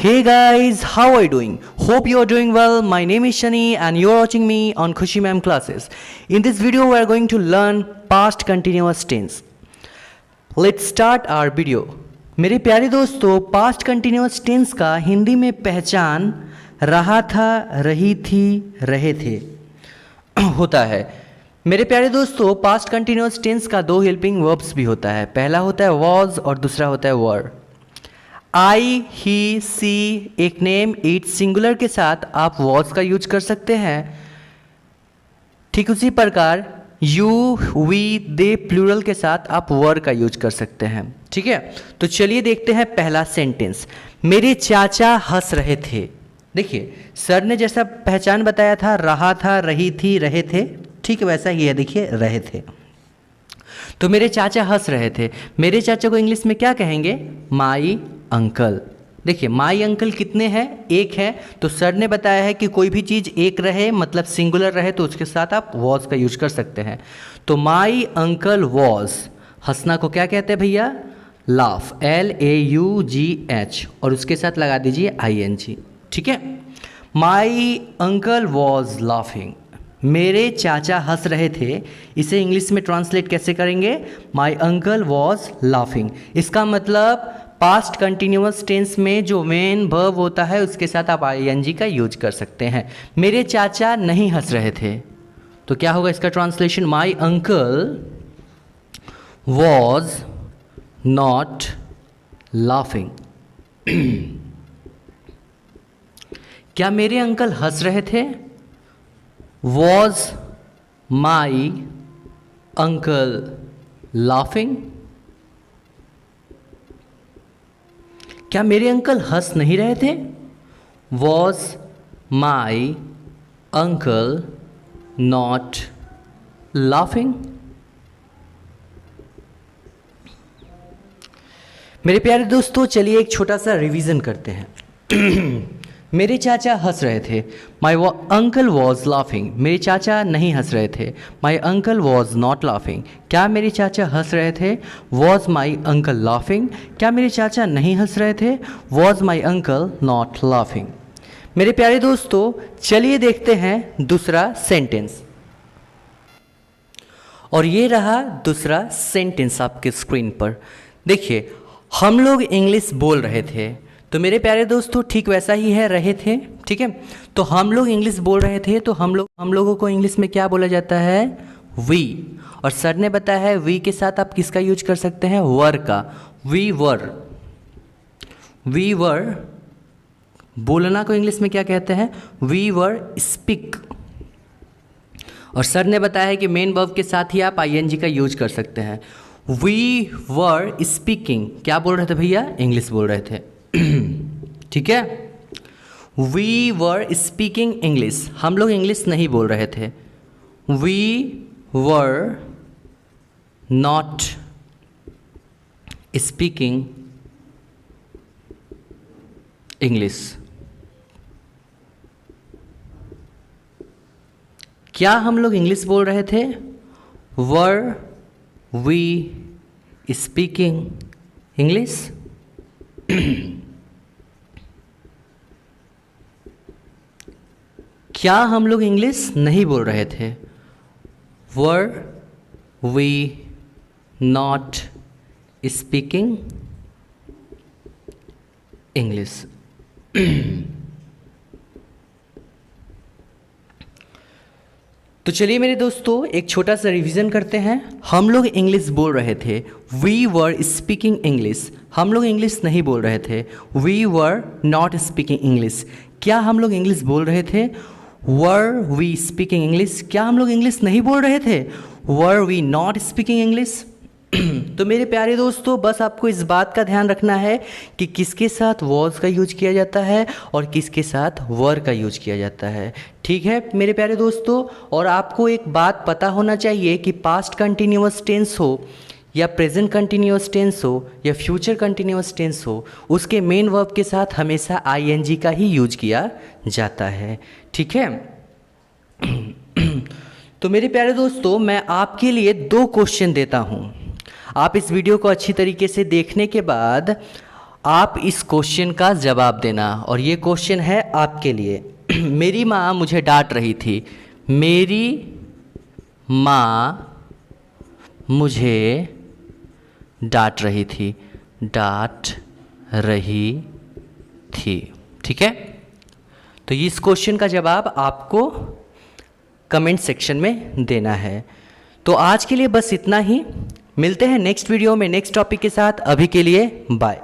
Hey guys, how are you doing? Hope you are doing well. My name is Shani and you are watching me on Khushi Ma'am classes. In this video we are going to learn past continuous tense. Let's start our video. मेरे प्यारे दोस्तों, past continuous tense का हिंदी में पहचान रहा था, रही थी, रहे थे होता है। मेरे प्यारे दोस्तों, पास्ट कंटिन्यूअस टेंस का दो हेल्पिंग वर्ब्स भी होता है। पहला होता है वॉज और दूसरा होता है वर। आई, ही, सी, एक नेम, इट सिंगुलर के साथ आप वॉज का यूज कर सकते हैं। ठीक उसी प्रकार यू, वी, दे प्लूरल के साथ आप वर का यूज कर सकते हैं। ठीक है, तो चलिए देखते हैं पहला सेंटेंस। मेरे चाचा हंस रहे थे। देखिए, सर ने जैसा पहचान बताया था, रहा था, रही थी, रहे थे, ठीक वैसा ही है। देखिए, रहे थे। तो मेरे चाचा हंस रहे थे। मेरे चाचा को इंग्लिश में क्या कहेंगे? My uncle. देखिए, माई अंकल कितने हैं? एक है। तो सर ने बताया है कि कोई भी चीज़ एक रहे, मतलब सिंगुलर रहे, तो उसके साथ आप वॉज का यूज कर सकते हैं। तो माई अंकल वॉज, हंसना को क्या कहते हैं भैया? लाफ, LAUGH, और उसके साथ लगा दीजिए ING। ठीक है, माई अंकल वॉज लाफिंग। मेरे चाचा हंस रहे थे। इसे इंग्लिश में ट्रांसलेट कैसे करेंगे? My uncle was laughing. इसका मतलब पास्ट कंटिन्यूअस टेंस में जो मेन वर्ब होता है उसके साथ आप ING का यूज कर सकते हैं। मेरे चाचा नहीं हंस रहे थे, तो क्या होगा इसका translation? My uncle was not laughing. क्या मेरे अंकल हंस रहे थे? Was my uncle laughing. क्या मेरे अंकल हंस नहीं रहे थे? Was my uncle not laughing. मेरे प्यारे दोस्तों, चलिए एक छोटा सा रिवीजन करते हैं। मेरे चाचा हंस रहे थे। My uncle was laughing. मेरे चाचा नहीं हंस रहे थे। My uncle was not laughing. क्या मेरे चाचा हंस रहे थे? Was my uncle laughing. क्या मेरे चाचा नहीं हंस रहे थे? Was my uncle not laughing. मेरे प्यारे दोस्तों, चलिए देखते हैं दूसरा सेंटेंस। और ये रहा दूसरा सेंटेंस आपके स्क्रीन पर। देखिए, हम लोग इंग्लिश बोल रहे थे। तो मेरे प्यारे दोस्तों, ठीक वैसा ही है, रहे थे। ठीक है, तो हम लोग इंग्लिश बोल रहे थे, तो हम लोगों को इंग्लिश में क्या बोला जाता है? वी। और सर ने बताया है वी के साथ आप किसका यूज कर सकते हैं? वर का। We were. वी वर बोलना को इंग्लिश में क्या कहते हैं? We were speak. और सर ने बताया है कि मेन वर्ब के साथ ही आप ING का यूज कर सकते हैं। We were speaking. क्या बोल रहे थे भैया? इंग्लिश बोल रहे थे। ठीक है, वी वर स्पीकिंग इंग्लिश। हम लोग इंग्लिश नहीं बोल रहे थे। We were not speaking English. क्या हम लोग इंग्लिश बोल रहे थे? Were we speaking English? क्या हम लोग इंग्लिश नहीं बोल रहे थे? Were we not speaking English? तो चलिए मेरे दोस्तों, एक छोटा सा रिवीजन करते हैं। हम लोग इंग्लिश बोल रहे थे। We were speaking English. हम लोग इंग्लिश नहीं बोल रहे थे। We were not speaking English. क्या हम लोग इंग्लिश बोल रहे थे? Were we speaking English. क्या हम लोग इंग्लिश नहीं बोल रहे थे? Were we not speaking English. तो मेरे प्यारे दोस्तों, बस आपको इस बात का ध्यान रखना है कि किसके साथ वॉज का यूज किया जाता है और किसके साथ वर का यूज किया जाता है। ठीक है मेरे प्यारे दोस्तों, और आपको एक बात पता होना चाहिए कि पास्ट कंटिन्यूअस टेंस हो या प्रेजेंट कंटिन्यूअस टेंस हो या फ्यूचर कंटिन्यूअस टेंस हो, उसके मेन वर्ब के साथ हमेशा ING का ही यूज किया जाता है। ठीक है, तो मेरे प्यारे दोस्तों, मैं आपके लिए 2 क्वेश्चन देता हूँ। आप इस वीडियो को अच्छी तरीके से देखने के बाद आप इस क्वेश्चन का जवाब देना और ये क्वेश्चन है आपके लिए। मेरी माँ मुझे डांट रही थी। मेरी माँ मुझे डांट रही थी। डांट रही थी। ठीक है, तो इस क्वेश्चन का जवाब आपको कमेंट सेक्शन में देना है। तो आज के लिए बस इतना ही। मिलते हैं नेक्स्ट वीडियो में नेक्स्ट टॉपिक के साथ। अभी के लिए बाय।